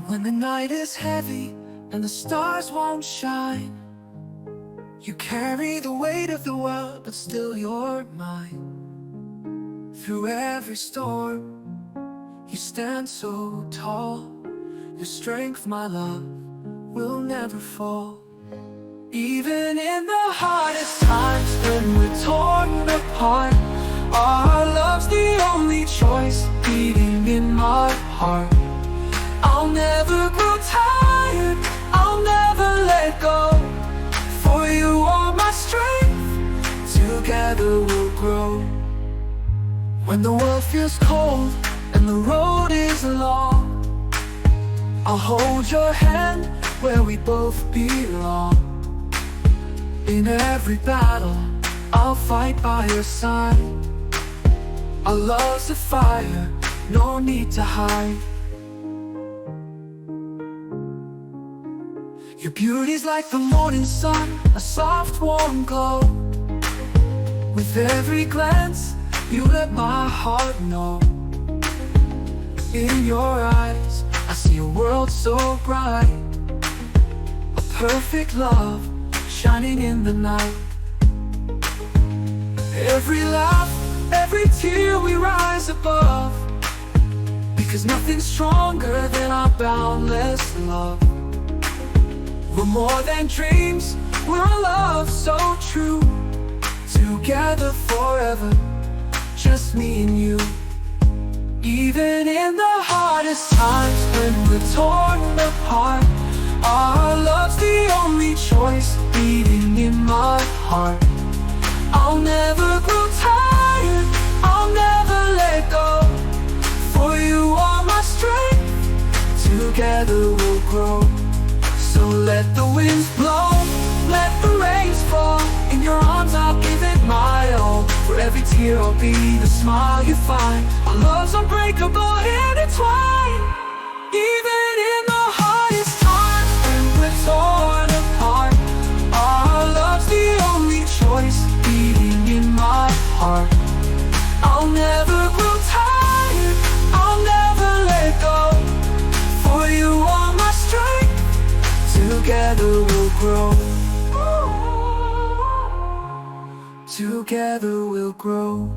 When the night is heavy and the stars won't shine, you carry the weight of the world, but still you're mine. Through every storm, you stand so tall. Your strength, my love, will never fall. Even in the hardest times when we're torn apart, our love's the only choice beating in my heart. I'll never grow tired, I'll never let go. For you are my strength, together we'll grow. When the world feels cold and the road is long, I'll hold your hand where we both belong. In every battle, I'll fight by your side. Our love's a fire, no need to hide. Your beauty's like the morning sun, a soft warm glow. With every glance, you let my heart know. In your eyes, I see a world so bright, a perfect love shining in the night. Every laugh, every tear we rise above, because nothing's stronger than our boundless love. We're more than dreams, we're a love so true. Together forever, just me and you. Even in the hardest times when we're torn apart, our love's the only choice beating in my heart. I'll never grow tired, I'll never let go. For you are my strength, together we'll grow. So let the winds blow, let the rains fall. In your arms I'll give it my all. For every tear I'll be the smile you find. Our love's unbreakable, intertwined. Even in the hardest times when we're torn apart, our love's the only choice beating in my heart. I'll never grow tired, I'll never let go. For you are my strength, together we'll grow. Together we'll grow.